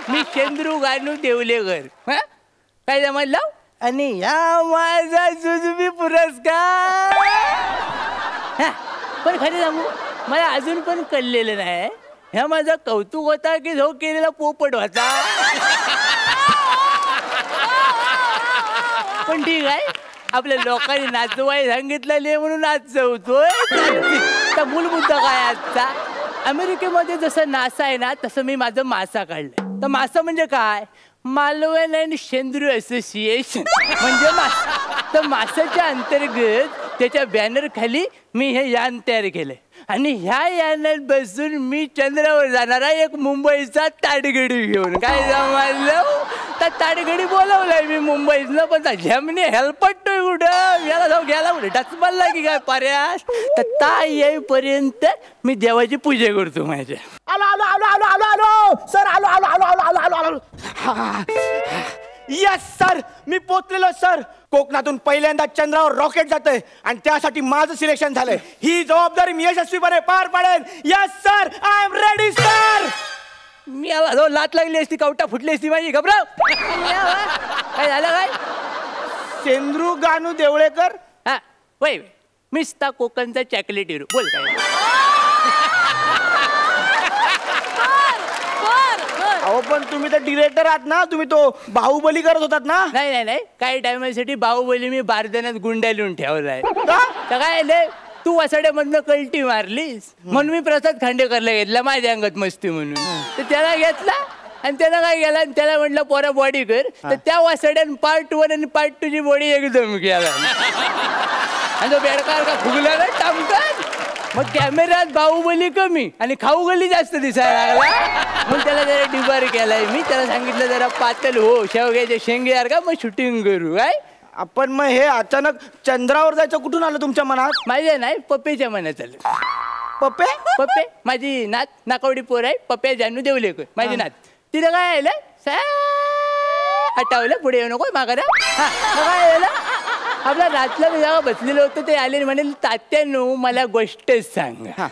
मी चंद्रू गानू देवलेकर. काय जमलं. आणि या माझा जुजबी पुरस्कार. पण खरे सांगू मला अजून पण कळलेलं नाही ह्या माझा कौतुक होता की जो केलेला पोपट होता. पण ठीक आहे आपल्या लोकांनी नाचवाय सांगितलं म्हणून नाचवतोय. तर मूल मुद्दा काय आजचा. अमेरिकेमध्ये जसं नासा आहे ना तसं मी माझं मासा काढलंय. तर मासा म्हणजे काय मालवण अँड शेंद्रू असोसिएशन म्हणजे तर मासाच्या अंतर्गत त्याच्या बॅनर खाली मी हे यान तयार केलंय. आणि ह्या यानात बसून मी चंद्रावर जाणारा एक मुंबईचा ताडगडी घेऊन. काय जमलं तर ताडगडी बोलवलाय मी मुंबईतलं. पण झेमने हेल्पटतोय कुठं याला जाऊ गेला कुठे टचबलला की काय पर्यास. तर ता येईपर्यंत मी देवाची पूजा करतो माझ्या. आलो सर. आलो. यस सर मी पोचलेलो सर. कोकणातून पहिल्यांदा चंद्रावर रॉकेट जातंय आणि त्यासाठी माझं सिलेक्शन झालंय. ही जबाबदारी मी यशस्वीपणे पार पाडेन. Yes sir I am ready sir. मी लात लागली असती कवटा फुटली असती माझी. घबराव काय झालं काय. चंद्रू गानू देवळेकर. हा वय मिस्ता कोकणचा चॉकलेट हिरो. बोल काय. अहो पण तुम्ही तर डिरेक्टर आहात ना. तुम्ही तो बाहुबली करत होतात ना. नाही काही टायमासाठी बाहुबली मी बारदाण्यात गुंडा लिहून ठेवलाय. तर काय तू वासाड्यामधनं कल्टी मारलीस म्हणून मी प्रसाद खांडेकरला घेतला माझ्या अंगात मस्ती म्हणून. तर त्याला घेतला आणि त्याला काय केला आणि त्याला म्हटलं पोरा बॉडी कर. तर त्या वासाड्यानं पार्ट 1 आणि पार्ट 2 ची बॉडी एकदम केला आणि तो बेडकार का फुगला ना टामकान. मग कॅमेऱ्यात बाहुबली कमी आणि खाऊगली जास्त दिसायला लागला. मग त्याला जरा डिबार केलाय मी. त्याला सांगितलं जरा पातळ हो शेवग्याचे शेंगे यार का मग शूटिंग करू. काय आपण मग हे अचानक चंद्रावर जायचं कुठून आलं तुमच्या मनात? माझ्या नाही पप्पेच्या मनात आलं. पप्पे पप्पे माझी नात नाकावडी पोर आहे. पप्प्या जानू देवलेकर माझी नात. तिला काय आलं हटावलं पुढे येऊ नको माघारा. हा काय आलं आपला रातला मी जेव्हा बसलेलं होतं ते आले म्हणे तात्यानो मला गोष्टच सांगा.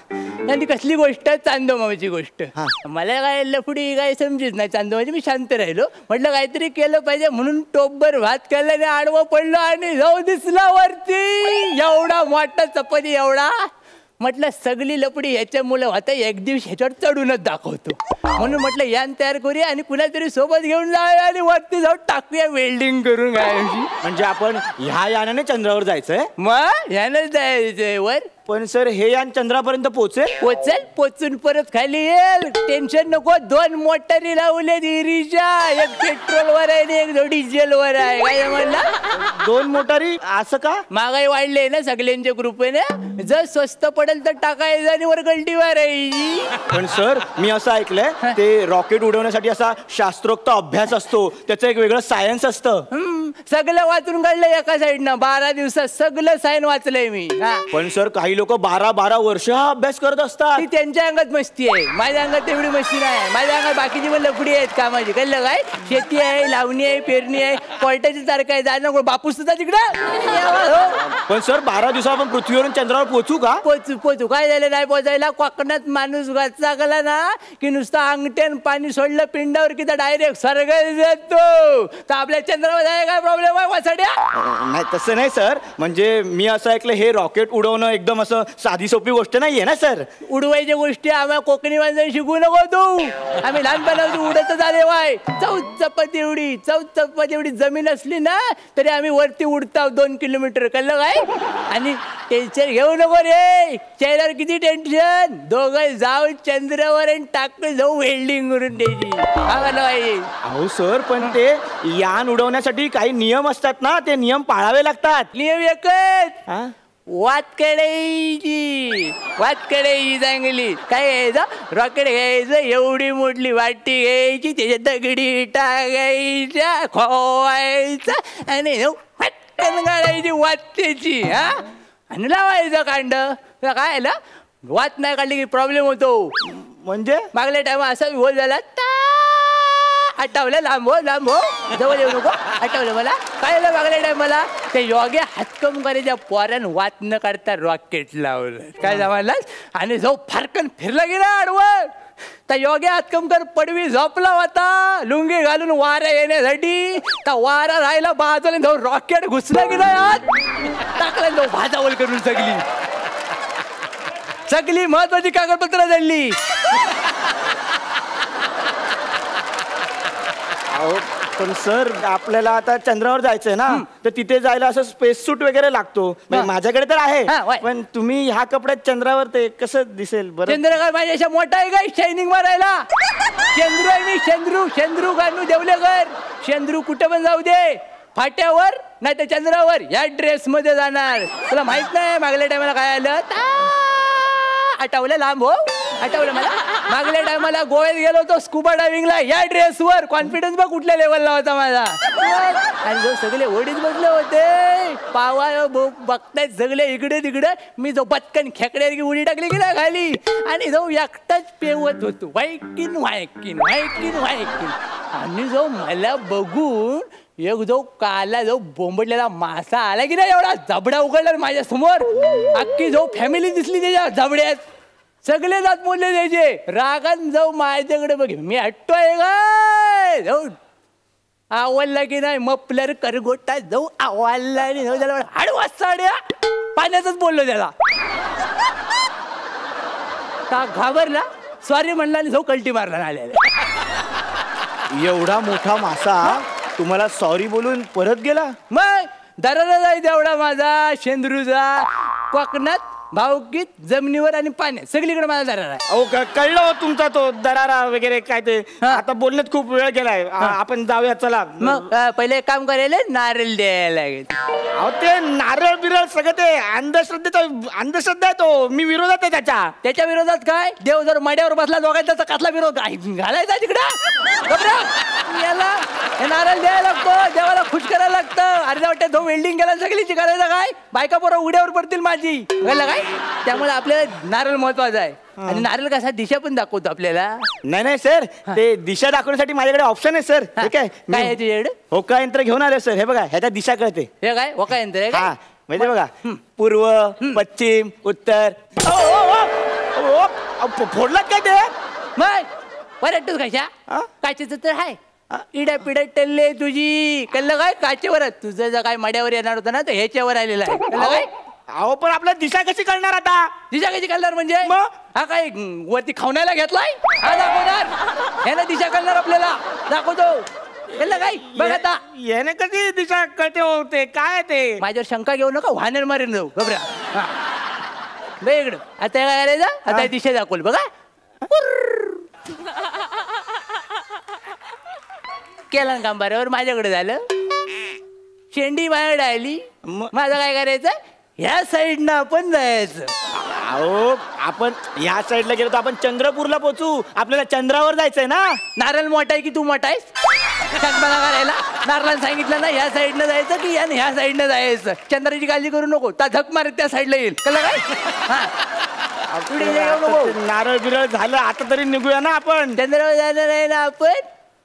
आणि कसली गोष्ट? चांदोमाची गोष्ट. मला काय लफडी काय समजेच नाही चांदोमाची. मी शांत राहिलो. म्हटलं काहीतरी केलं पाहिजे म्हणून टोपभर भात केला आणि आडवं पडलो आणि जाऊ दिसला वरती एवढा मोठा चपाती एवढा. म्हटलं सगळी लपडी ह्याच्या मुलं होता एक दिवस ह्याच्यावर चढूनच दाखवतो म्हणून म्हटलं यान तयार करूया आणि कुणातरी सोबत घेऊन जाऊया आणि वरती जाऊन टाकूया वेल्डिंग करून. काय म्हणजे आपण ह्या यानाने चंद्रावर जायचंय? मग यानंच जायचंय वर. पण सर हे यान चंद्रापर्यंत पोचेल? पोचून परत खाली येईल. टेन्शन नको. 2 मोटारी लावले इरीच्या. एक पेट्रोलवर आहे आणि एक डिझेलवर आहे. काय म्हणला 2 मोटारी? असं का? महागाई वाढले ना सगळ्यांच्या कृपेने. जर स्वस्त पडेल तर टाकायचं आणि वर गल्टी मारायची. पण सर मी असं ऐकलंय ते रॉकेट उडवण्यासाठी असा शास्त्रोक्त अभ्यास असतो. त्याचं एक वेगळं सायन्स असतं. सगळं वाचून काढलं एका साईडनं 12 दिवसात सगळं सायन्स वाचलंय मी. पण सर काही लोक 12-12 वर्ष हा अभ्यास करत असतात. ती त्यांच्या अंगात मस्ती आहे. माझ्या अंगात तेवढी मस्ती नाही. माझ्या अंगात बाकीची पण लफडी आहेत कामाची. कळलं काय? शेती आहे लावणी आहे पेरणी आहे कोर्टाची तारखा आहे. जायला नको बापूस सुद्धा तिकडं. पण सर 12 दिवस आपण पृथ्वीवरून चंद्रावर पोहोचू का? पोचू. काय झालं नाही पोचायला? कोकणात माणूस वाचला ना की नुसतं अंगठ्यान पाणी सोडलं पिंडावर की डायरेक्ट स्वर्गात जातो. तर आपल्या चंद्रावर जायला काय प्रॉब्लेम आहे वासाड्या? नाही तसं नाही सर. म्हणजे मी असं ऐकलं हे रॉकेट उडवणं एकदम असं साधी सोपी गोष्ट नाहीये ना सर. उडवायच्या गोष्टी आम्हाला कोकणी माणसं शिकू नको तू. आम्ही लहानपणापासून उडतच आले वाय. 4 चपाती एवढी जमीन असली ना तरी आम्ही वरती उडतो 2 किलोमीटर. कळलं काय? आणि टेन्शन घेऊ नको रे. चेहऱ्यावर किती टेन्शन. दोघं जाऊ चंद्रावर आणि टाकून जाऊ वेल्डिंग करून द्यायची. अहो सर पण ते यान उडवण्यासाठी काही नियम असतात ना. ते नियम पाळावे लागतात. नियम एकच वात कडायची चांगली. काय घ्यायचं? रॉकेट घ्यायचं एवढी मोठी वाटी घ्यायची त्याच्यात दगडी टाकायच्या खोवायचा आणि पटकन काढायची वाटेची. आणि लावायचं कांड. काय आलं वात नाही काढली की प्रॉब्लेम होतो. म्हणजे मागल्या टाइम असा विहोल झाला हटवलं लांब हो जवळ येऊ नको. हटवलं मला काय झालं मागल्या टाइमला ते योग्य हातकम करायच्या पोरान वात न काढता रॉकेट लावलं. काय जमायला आणि जाऊ फारकन फिरला गेला आडवं. त्या योग्य हातकमकर पडवी झोपला होता लुंगी घालून वारा येण्यासाठी. त्या वारा राहिला बाजूला जाऊ रॉकेट घुसला गेला आत टाकला जाऊ भाजावल करून सगळी महत्वाची कागदपत्र झाली. पण सर आपल्याला आता चंद्रावर जायचंय ना तर तिथे जायला असं स्पेस सूट वगैरे लागतो. माझ्याकडे तर आहे पण तुम्ही ह्या कपड्यात चंद्रावर ते कसं दिसेल बरं? चंद्र काय माझ्या मोठा आहे काय शायनिंग मारायला? चंद्रू आहे मी. चंद्रू गाणू देवलेकर. चंद्रू कुठे पण जाऊ दे फाट्यावर नाही तर चंद्रावर या ड्रेस मध्ये जाणार. तुला माहित नाही मागल्या टायमाला काय आलं? आठवलं लांब हो. आठवलं मला मागल्या टायमाला गोव्यात गेलो होतो स्कुबा डायव्हिंगला या ड्रेसवर. कॉन्फिडन्स बघ कुठल्या लेवलला होता माझा. आणि जो सगळे ओढीत बसले होते पावा बघतायत सगळे इकडे तिकडे. मी जो पटकन खेकड्यावर की उडी टाकली गेला खाली आणि जो एकटाच पेवत होतो व्हायकिन. आणि जो मला बघून एक जो काला जो बोंबडलेला मासा आला की नाही एवढा जबडा उघडला माझ्या समोर. अख्खी जो फॅमिली दिसली त्याच्या जबड्यात. सगळे जात बोलले द्यायचे रागान जाऊ माझ्याकडे बघ. मी हटतोय काय जाऊ आवडला की नाही मपलर करगोटा जाऊ आवडला आणि जाऊ त्याला हडवा साड्या पाण्यातच बोललो त्याला. का घाबरला सॉरी म्हणला आणि जाऊ कल्टी मारला आलेला. एवढा मोठा मासा तुम्हाला सॉरी बोलून परत गेला? मग दरारा जायचं एवढा माझा शेंद्रूचा. कोकणात भावकीत जमिनीवर आणि पाण्यात सगळीकडे माझा दरार आहे. अहो कळलं हो तुमचा तो दरारा वगैरे काय ते. आता बोलण्यात खूप वेळ गेलाय. आपण जाऊया चला. मग पहिले एक काम करायला नारळ द्यायला लागेल. अहो ते नारळ बिरळ सगळं ते अंधश्रद्धा आहे तो. मी विरोधात आहे त्याच्या विरोधात काय. देव जर मड्यावर बसला दोघांचा तर कसला विरोध घालायचा तिकडे. याला नारळ द्यायला लागतो, देवाला खुश करायला लागतं. अर्ध्या वाटत तो वेल्डिंग केला सगळीची करायचं काय. बायका पोरं उड्यावर पडतील माझी काय. त्यामुळे आपल्याला नारळ महत्वाचा आहे. आणि नारळ कसा दिशा पण दाखवतो आपल्याला. नाही सर, ते दिशा दाखवण्यासाठी माझ्याकडे ऑप्शन आहे सर. ठीक आहे. काय आहे तुझ्याकडे. होका यंत्र घेऊन आले सर. हे बघा ह्याच्या दिशा कळते. हे काय होका यंत्र आहे. हा म्हणजे बघा पूर्व पश्चिम उत्तर. फोडलात काय ते. मग परत कशा काचेच तर आहे. इड्या पिड्या टल्ले तुझी कल्लं काय काचेवर. तुझं जर काय मड्यावर येणार होतं ना तर ह्याच्यावर आलेलं आहे. अहो पण आपल्याला दिशा कशी कळणार आता. दिशा कशी कळणार म्हणजे हा काय वरती खावण्याला घेतलाय. हा दाखवणार ह्याला दिशा कळणार आपल्याला. दाखवतो कळलं काय. बघ आता याने कशी दिशा कळते होते काय ते. माझ्यावर शंका घेऊ नका वाहनेर मारेन जाऊ घबरा. इकडं आता काय करायचं. आता दिशा दाखवल बघा. केला काम बरोबर. माझ्याकडे झालं शेंडी बाहेर आली. माझं काय करायचं. ह्या साईडनं आपण जायचं. अहो आपण ह्या साईडला गेलो तर आपण चंद्रपूरला पोहोचू. आपल्याला चंद्रावर जायचंय ना. नारळ मोठा आहे की तू मोठा आहेस. मला करायला नारळानं सांगितलं ना ह्या साईडनं जायचं की ह्या साईडनं जायचं. चंद्राची काळजी करू नको. त्या झक मारत त्या साईडला येईल कळलं काय. नारळ बिरळ झालं आता तरी निघूया ना आपण. चंद्रावर जायचं नाही ना आपण.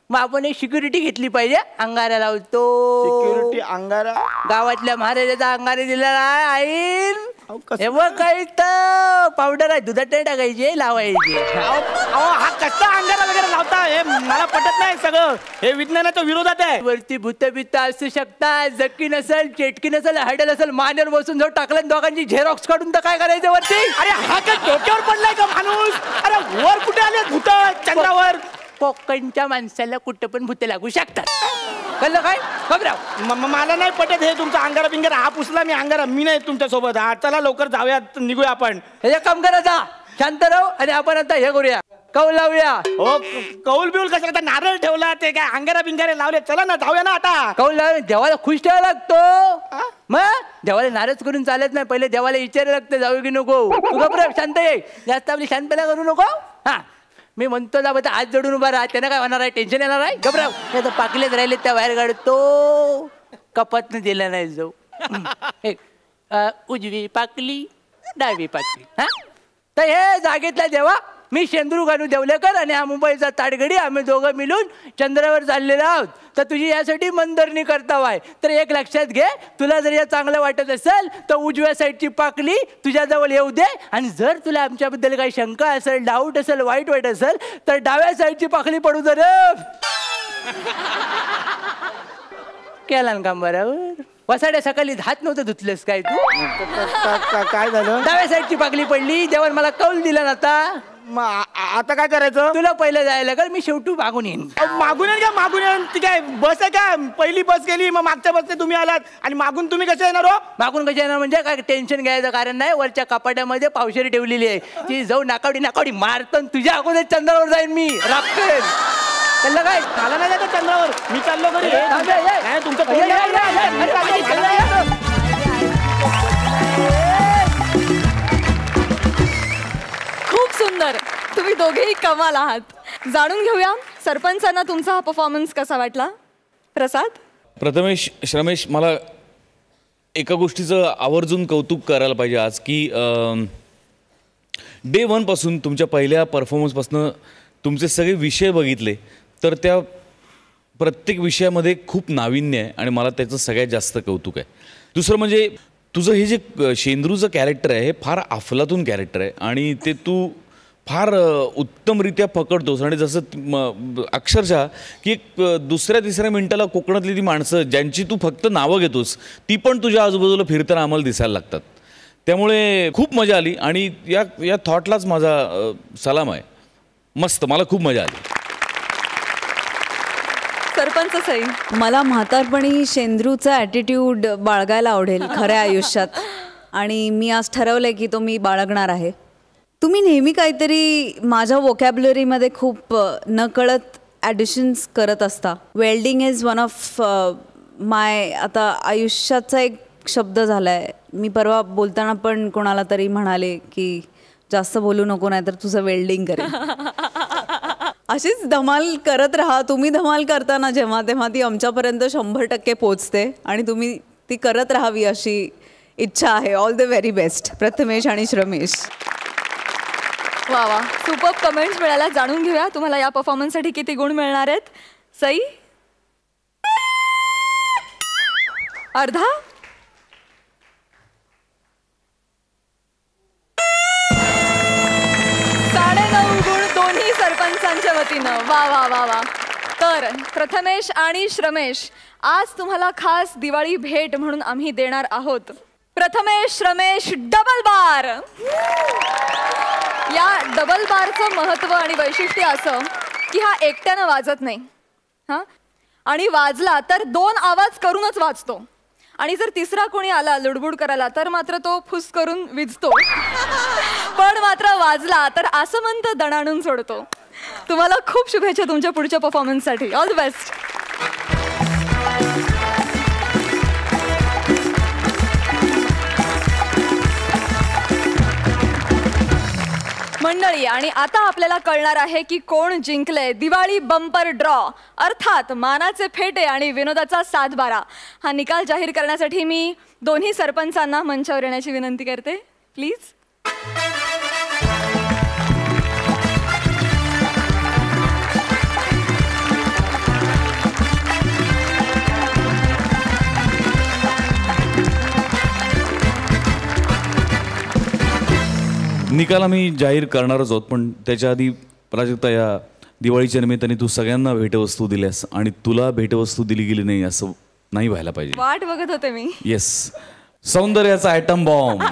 मग आपण एक सिक्युरिटी घेतली पाहिजे. अंगारा लावतो. सिक्युरिटी अंगारा. गावातल्या महाराजाचा अंगारे दिलेला आहे. हे बघ काही तर पावडर आहे दुधात नाही टाकायचे लावायचे. हा कसला अंगारा वगैरे लावता. हे मला पटत नाही सगळं. हे विज्ञानाच्या विरोधात आहे. वरती भूत बित्त असू शकतात. जक्की नसेल चेटकी नसेल हडल असेल मानेवर बसून जाऊ टाकलं दोघांची झेरॉक्स काढून तर काय करायचं वरती. अरे हा काय डोक्यावर पडलाय का माणूस. अरे वर कुठे आले भूत चंद्रावर. कोकणच्या माणसाला कुठं पण भूत लागू शकतात कळलं काय. घबराव मला नाही पटत हे तुमचा अंगारा बिंगारा. हा पुसला मी अंगारा. मी नाही तुमच्या सोबत. हा चला लवकर जाऊयात निघूया आपण. हे काम करा जा शांत राहू. आणि आपण आता हे करूया कौल लावूया. हो कौल बिऊल कसं नारळ ठेवला ते काय अंगारा बिंगारे लावले. चला ना जाऊया ना आता. कौल लाव. देवाला खुश ठेवायला लागतो. मग देवाला नाराज करून चालत नाही. पहिले देवाला विचारायला लागतं जाऊ की नको. तू घबराव शांत ये. जास्त आपली शांतपणा करू नको. हा मी म्हणतो जा बघा आज जोडून उभा राहा. त्यानं काय होणार आहे. टेन्शन येणार आहे. घबराव. त्या तर पाकलेच राहिले त्या बाहेर काढतो. कपातनं दिला नाही जाऊ. उजवी पाकली डावी पाकली. हा तर हे जागेतला देवा मी शेंद्रू गानू देवलेकर आणि हा मुंबईचा ताडगडी आम्ही दोघं मिळून चंद्रावर चाललेलो आहोत. तर तुझी यासाठी मनधरणी करता वाय. तर एक लक्षात घे. तुला जर या चांगलं वाटत असेल तर उजव्या साईडची पाकली तुझ्याजवळ येऊ दे. आणि जर तुला आमच्याबद्दल काही शंका असेल डाऊट असेल वाईट वाटत असेल तर डाव्या साईडची पाकली पडू दे रे. केला ना काम बरोबर. वसाड्या सकाळी हात नव्हतं धुतलंस काय तू. काय झालं. डाव्या साईडची पाकली पडली. देवान मला कौल दिला ना. आता काय करायचं. तुला पहिलं जायला का मी शेवटी मागून येईन. मागून येईन का. मागून येईन ती काय बस आहे का. पहिली बस गेली मग मागच्या बसने तुम्ही आलात आणि मागून तुम्ही कसे येणार हो. मागून कसे येणार म्हणजे काय टेन्शन घ्यायचं कारण नाही. वरच्या कपाट्यामध्ये पावशेरी ठेवलेली आहे. ती जाऊ नाकावडी मारतो. तुझ्या अगोदर चंद्रावर जाईन मी रापकेल. त्याला काय मला नाही जायचं चंद्रावर. मी चाललो घरी. तुमचं खूप सुंदर. तुम्ही दोघेही कमाल आहात. जाणून घेऊया सरपंचांना तुमचा हा परफॉर्मन्स कसा वाटला. प्रसाद. प्रथमेश श्रमेश मला एका गोष्टीचं आवर्जून कौतुक करायला पाहिजे आज की डे 1 पासून तुमच्या पहिल्या परफॉर्मन्सपासून तुमचे सगळे विषय बघितले तर त्या प्रत्येक विषयामध्ये खूप नाविन्य आहे आणि मला त्याचं सगळ्यात जास्त कौतुक आहे. दुसरं म्हणजे तुझं हे जे शेंद्रूचं कॅरेक्टर आहे हे फार अफलातून कॅरेक्टर आहे आणि ते तू फार उत्तमरित्या पकडतोस. आणि जसं अक्षरशः की एक दुसऱ्या तिसऱ्या मिनिटाला कोकणातली ती माणसं ज्यांची तू फक्त नावं घेतोस ती पण तुझ्या आजूबाजूला फिरताना आम्हाला दिसायला लागतात. त्यामुळे खूप मजा आली आणि या थॉटलाच माझा सलाम आहे. मस्त. मला खूप मजा आली. सरपंच सई. मला म्हातारपणी शेंद्रूचा ॲटिट्यूड बाळगायला आवडेल खऱ्या आयुष्यात. आणि मी आज ठरवलं आहे की तो मी बाळगणार आहे. तुम्ही नेहमी काहीतरी माझ्या वोकॅब्युलरीमध्ये खूप नकळत ॲडिशन्स करत असता. वेल्डिंग इज वन ऑफ माय आता आयुष्याचा एक शब्द झाला आहे. मी परवा बोलताना पण कोणाला तरी म्हणाले की जास्त बोलू नको नाही तर तुझं वेल्डिंग करेल. अशीच धमाल करत राहा. तुम्ही धमाल करताना जेव्हा तेव्हा ती आमच्यापर्यंत 100% पोचते आणि तुम्ही ती करत राहावी अशी इच्छा आहे. All the very best Prathamesh आणि श्रमेश. वा वा, सुपर कमेंट्स मिळाल्या. जाणून घेऊया तुम्हाला या परफॉर्मन्ससाठी किती गुण मिळणार आहेत. सई अर्धा, 9.5 गुण दोन्ही सरपंचांच्या वतीनं. वा वा वा वा. तर प्रथमेश आणि श्रमेश, आज तुम्हाला खास दिवाळी भेट म्हणून आम्ही देणार आहोत प्रथमेश श्रमेश डबल बार. या डबल बारचं महत्त्व आणि वैशिष्ट्य असं की हा एकट्यानं वाजत नाही हां, आणि वाजला तर 2 आवाज करूनच वाजतो. आणि जर तिसरा कोणी आला लुडबुड करायला तर मात्र तो फुस करून विजतो. पण मात्र वाजला तर आसमंत दणाणून सोडतो. तुम्हाला खूप शुभेच्छा तुमच्या पुढच्या परफॉर्मन्ससाठी. All the best. मंडळी, आणि आता आपल्याला कळणार आहे की कोण जिंकले दिवाळी बंपर ड्रॉ, अर्थात मानाचे फेटे आणि विनोदाचा 7/12. हा निकाल जाहीर करण्यासाठी मी दोन्ही सरपंचांना मंचावर येण्याची विनंती करते. प्लीज. निकाल आम्ही जाहीर करणारच आहोत, पण त्याच्या आधी प्राजक्ता, या दिवाळीच्या निमित्ताने तू सगळ्यांना भेटवस्तू दिल्यास आणि तुला भेटवस्तू दिली गेली नाही असं नाही व्हायला पाहिजे. वाट बघत होते मी. येस, सौंदर्याचा atom bomb.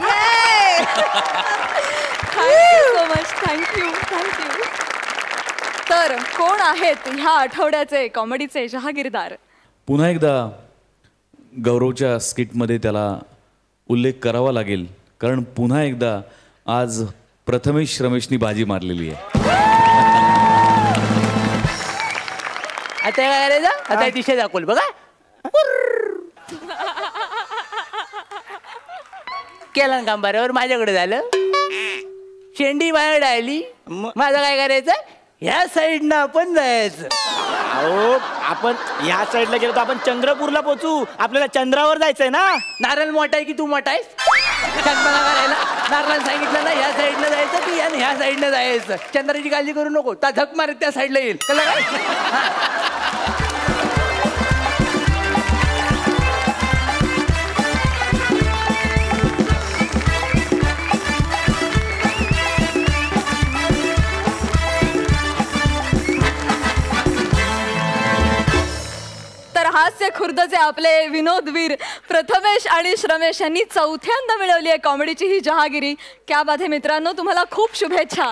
So much. Thank you thank you. तर कोण आहेत ह्या आठवड्याचे कॉमेडीचे जहागीरदार? पुन्हा एकदा गौरवच्या स्किटमध्ये त्याला उल्लेख करावा लागेल, कारण पुन्हा एकदा आज प्रथमेश रमेशनी बाजी मारलेली आहे. आता काय करायचं? आता दिशा दाखवल बघा. केला काम बरोबर. माझ्याकडे झालं. शेंडी बाहेर आली. माझं काय करायचं? ह्या साईडनं आपण जायचं. अहो, आपण या साईडला गेलो तर आपण चंद्रपूरला पोहोचू. आपल्याला चंद्रावर जायचंय ना. नारळ मोठा आहे की तू मोठा आहेस? चंद्राला करायला नारळ सांगितलं ना, ह्या साईडनं जायचं की ह्या साईडनं जायचं. चंद्राची काळजी करू नको. त्या झक मारत त्या साईडला येईल. कळलं काय? हास्य खुर्दचे आपले विनोदवीर प्रथमेश आणि श्रमेश यांनी चौथ्यांदा मिळवली आहे कॉमेडीची ही जहागिरी. क्या बात है मित्रांनो, तुम्हाला खूप शुभेच्छा.